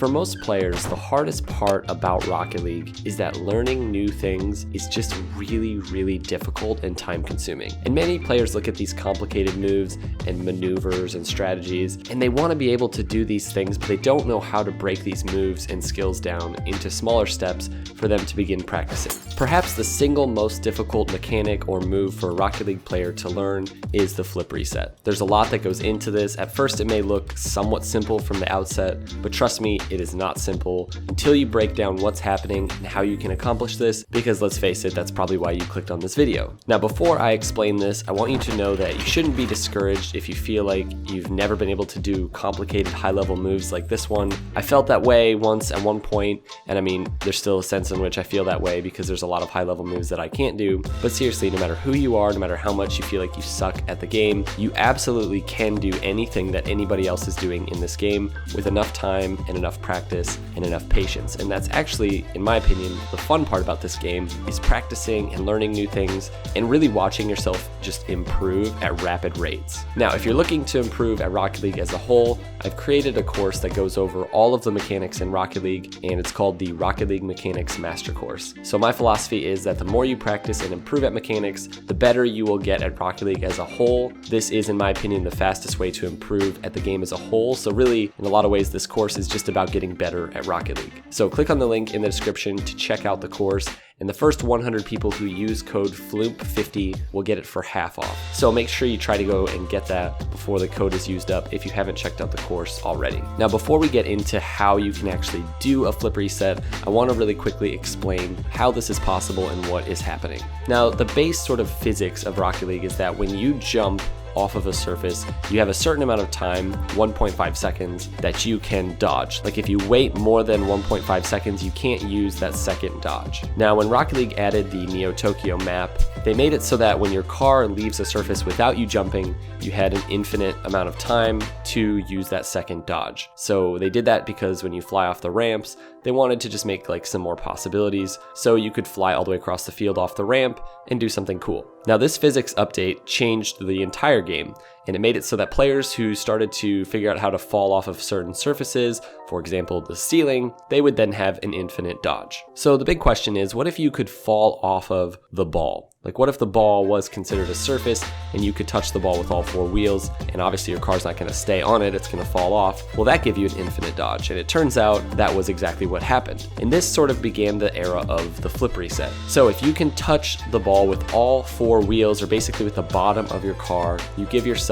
For most players, the hardest part about Rocket League is that learning new things is just really difficult and time consuming. And many players look at these complicated moves and maneuvers and strategies, and they want to be able to do these things, but they don't know how to break these moves and skills down into smaller steps for them to begin practicing. Perhaps the single most difficult mechanic or move for a Rocket League player to learn is the flip reset. There's a lot that goes into this. At first it may look somewhat simple from the outset, but trust me, it is not simple until you break down what's happening and how you can accomplish this, because let's face it, that's probably why you clicked on this video. Now, before I explain this, I want you to know that you shouldn't be discouraged if you feel like you've never been able to do complicated high-level moves like this one. I felt that way once at one point, and I mean, there's still a sense in which I feel that way because there's a lot of high-level moves that I can't do. But seriously, no matter who you are, no matter how much you feel like you suck at the game, you absolutely can do anything that anybody else is doing in this game with enough time and enough practice and enough patience. And that's actually, in my opinion, the fun part about this game is practicing and learning new things and really watching yourself just improve at rapid rates. Now, if you're looking to improve at Rocket League as a whole, I've created a course that goes over all of the mechanics in Rocket League, and it's called the Rocket League Mechanics Master Course. So my philosophy is that the more you practice and improve at mechanics, the better you will get at Rocket League as a whole. This is, in my opinion, the fastest way to improve at the game as a whole. So really, in a lot of ways, this course is just about getting better at Rocket League. So click on the link in the description to check out the course, and the first 100 people who use code FLuuMP50 will get it for half off. So make sure you try to go and get that before the code is used up if you haven't checked out the course already. Now, before we get into how you can actually do a flip reset, I want to really quickly explain how this is possible and what is happening. Now, the base sort of physics of Rocket League is that when you jump off of a surface, you have a certain amount of time, 1.5 seconds, that you can dodge. Like if you wait more than 1.5 seconds, you can't use that second dodge. Now, when Rocket League added the Neo Tokyo map, they made it so that when your car leaves a surface without you jumping, you had an infinite amount of time to use that second dodge. So they did that because when you fly off the ramps, they wanted to just make like some more possibilities so you could fly all the way across the field off the ramp and do something cool. Now, this physics update changed the entire game, and it made it so that players who started to figure out how to fall off of certain surfaces, for example the ceiling, they would then have an infinite dodge. So the big question is, what if you could fall off of the ball? Like, what if the ball was considered a surface and you could touch the ball with all four wheels, and obviously your car's not going to stay on it, it's going to fall off? Will that give you an infinite dodge? And it turns out that was exactly what happened. And this sort of began the era of the flip reset. So if you can touch the ball with all four wheels, or basically with the bottom of your car, you give yourself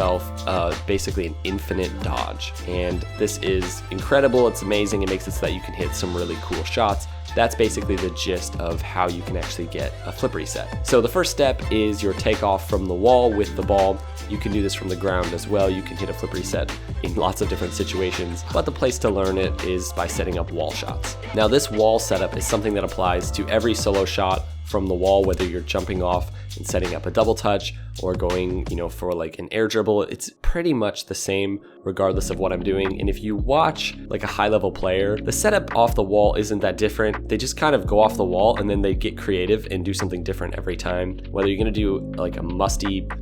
basically an infinite dodge. And this is incredible, it's amazing, it makes it so that you can hit some really cool shots. That's basically the gist of how you can actually get a flip reset. So the first step is your takeoff from the wall with the ball. You can do this from the ground as well. You can hit a flip reset in lots of different situations, but the place to learn it is by setting up wall shots. Now, this wall setup is something that applies to every solo shot from the wall, whether you're jumping off and setting up a double touch or going, for like an air dribble. It's pretty much the same regardless of what I'm doing. And if you watch like a high level player, the setup off the wall isn't that different. They just kind of go off the wall and then they get creative and do something different every time. Whether you're gonna do like a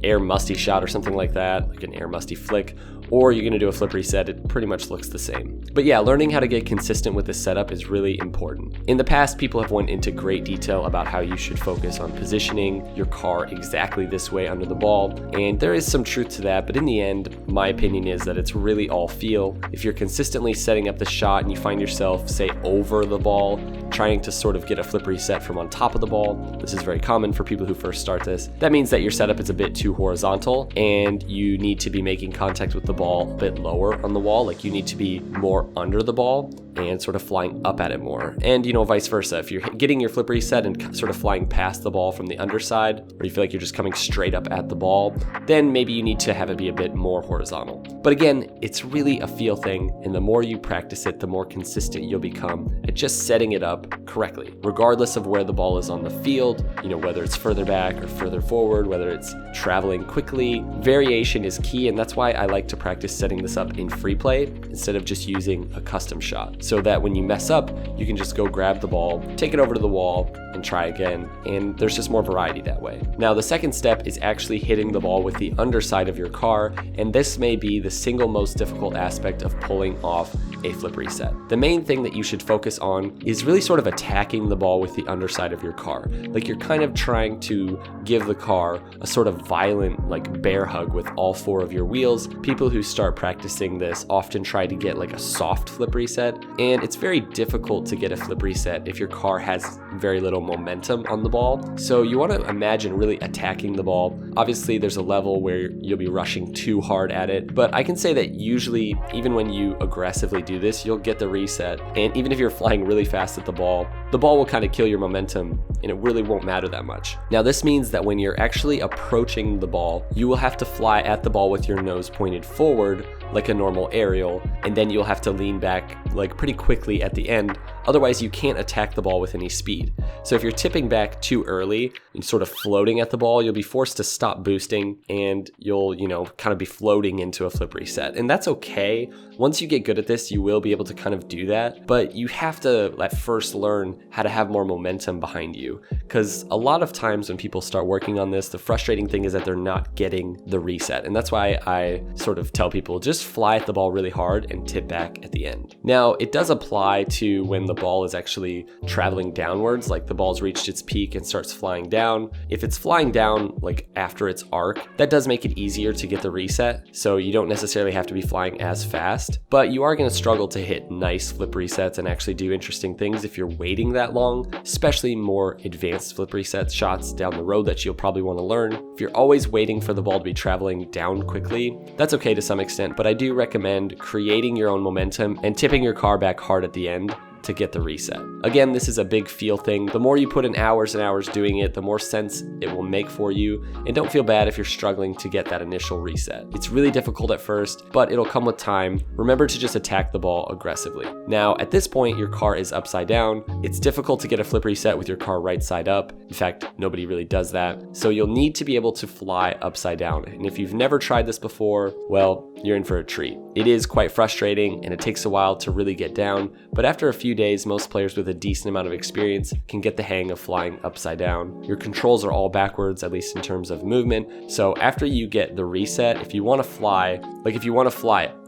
air musty shot or something like that, like an air musty flick, or you're gonna do a flip reset, it pretty much looks the same. But yeah, learning how to get consistent with this setup is really important. In the past, people have went into great detail about how you should focus on positioning your car exactly this way under the ball, and there is some truth to that, but in the end, my opinion is that it's really all feel. If you're consistently setting up the shot and you find yourself, say, over the ball, trying to sort of get a flip reset from on top of the ball, this is very common for people who first start this, that means that your setup is a bit too horizontal and you need to be making contact with the ball a bit lower on the wall. Like you need to be more under the ball and sort of flying up at it more. And vice versa. If you're getting your flip reset and sort of flying past the ball from the underside, or you feel like you're just coming straight up at the ball, then maybe you need to have it be a bit more horizontal. But again, it's really a feel thing, and the more you practice it, the more consistent you'll become at just setting it up correctly, regardless of where the ball is on the field, whether it's further back or further forward, whether it's traveling quickly. Variation is key, and that's why I like to practice setting this up in free play instead of just using a custom shot, so that when you mess up, you can just go grab the ball, take it over to the wall, and try again, and there's just more variety that way. Now, the second step is actually hitting the ball with the underside of your car, and this may be the single most difficult aspect of pulling off a flip reset. The main thing that you should focus on is really sort of attacking the ball with the underside of your car. Like you're kind of trying to give the car a sort of violent like bear hug with all four of your wheels. People who start practicing this often try to get like a soft flip reset, and it's very difficult to get a flip reset if your car has very little momentum on the ball. So you want to imagine really attacking the ball. Obviously there's a level where you'll be rushing too hard at it, but I can say that usually even when you aggressively do this, you'll get the reset, and even if you're flying really fast at the ball will kind of kill your momentum and it really won't matter that much. Now this means that when you're actually approaching the ball, you will have to fly at the ball with your nose pointed forward like a normal aerial, and then you'll have to lean back like pretty quickly at the end. Otherwise you can't attack the ball with any speed. So if you're tipping back too early and sort of floating at the ball, you'll be forced to stop boosting and you'll, kind of be floating into a flip reset. And that's okay. Once you get good at this, you will be able to kind of do that, but you have to at first learn how to have more momentum behind you. Because a lot of times when people start working on this, the frustrating thing is that they're not getting the reset. And that's why I sort of tell people just fly at the ball really hard and tip back at the end. Now, it does apply to when the ball is actually traveling downwards, like the ball's reached its peak and starts flying down. If it's flying down like after its arc, that does make it easier to get the reset. So you don't necessarily have to be flying as fast, but you are going to struggle to hit nice flip resets and actually do interesting things if you're waiting that long, especially more advanced flip reset shots down the road that you'll probably want to learn. If you're always waiting for the ball to be traveling down quickly, that's okay to some extent, but I do recommend creating your own momentum and tipping your car back hard at the end to get the reset. Again, this is a big feel thing. The more you put in hours and hours doing it, the more sense it will make for you. And don't feel bad if you're struggling to get that initial reset. It's really difficult at first, but it'll come with time. Remember to just attack the ball aggressively. Now, at this point, your car is upside down. It's difficult to get a flip reset with your car right side up. In fact, nobody really does that. So you'll need to be able to fly upside down. And if you've never tried this before, well, you're in for a treat. It is quite frustrating and it takes a while to really get down, but after a few days, most players with a decent amount of experience can get the hang of flying upside down. Your controls are all backwards, at least in terms of movement. So after you get the reset, if you want to fly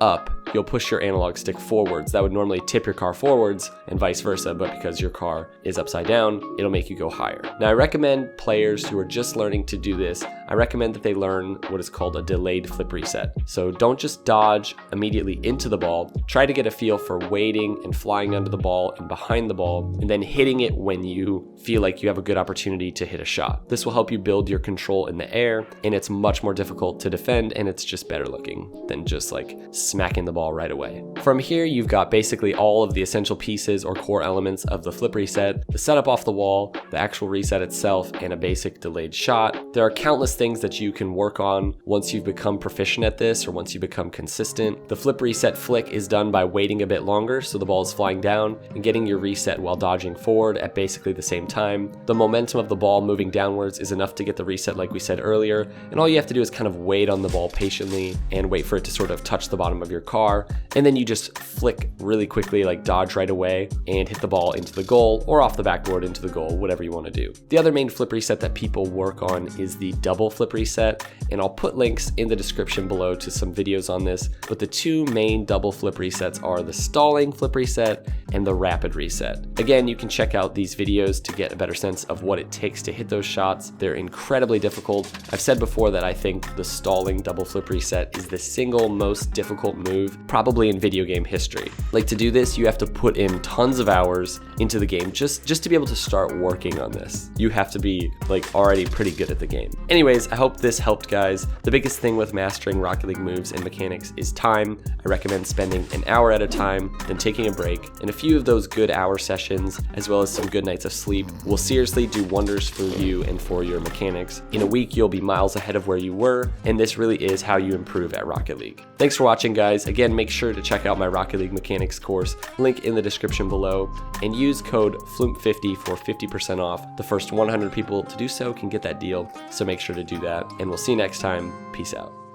up, you'll push your analog stick forwards. That would normally tip your car forwards and vice versa, but because your car is upside down, it'll make you go higher. Now, I recommend players who are just learning to do this, I recommend that they learn what is called a delayed flip reset. So don't just dodge immediately into the ball. Try to get a feel for waiting and flying under the ball and behind the ball, and then hitting it when you feel like you have a good opportunity to hit a shot. This will help you build your control in the air, and it's much more difficult to defend, and it's just better looking than just like smacking the ball right away. From here, you've got basically all of the essential pieces or core elements of the flip reset: the setup off the wall, the actual reset itself, and a basic delayed shot. There are countless things that you can work on once you've become proficient at this or once you become consistent. The flip reset flick is done by waiting a bit longer so the ball is flying down and getting your reset while dodging forward at basically the same time. The momentum of the ball moving downwards is enough to get the reset like we said earlier, and all you have to do is kind of wait on the ball patiently and wait for it to sort of touch the bottom of your car, and then you just flick really quickly, like dodge right away and hit the ball into the goal or off the backboard into the goal, whatever you want to do. The other main flip reset that people work on is the double flip reset, and I'll put links in the description below to some videos on this, but the two main double flip resets are the stalling flip reset and the rapid reset. Again, you can check out these videos to get a better sense of what it takes to hit those shots. They're incredibly difficult. I've said before that I think the stalling double flip reset is the single most difficult move probably in video game history. Like, to do this, you have to put in tons of hours into the game just to be able to start working on this. You have to be like already pretty good at the game. Anyways, I hope this helped, guys. The biggest thing with mastering Rocket League moves and mechanics is time. I recommend spending an hour at a time, then taking a break, and a few of those good hour sessions, as well as some good nights of sleep, will seriously do wonders for you and for your mechanics. In a week, you'll be miles ahead of where you were, and this really is how you improve at Rocket League. Thanks for watching, guys. Again, make sure to check out my Rocket League mechanics course, link in the description below, and use code FLuuMP50 for 50% off. The first 100 people to do so can get that deal, so make sure to do that, and we'll see you next time. Peace out.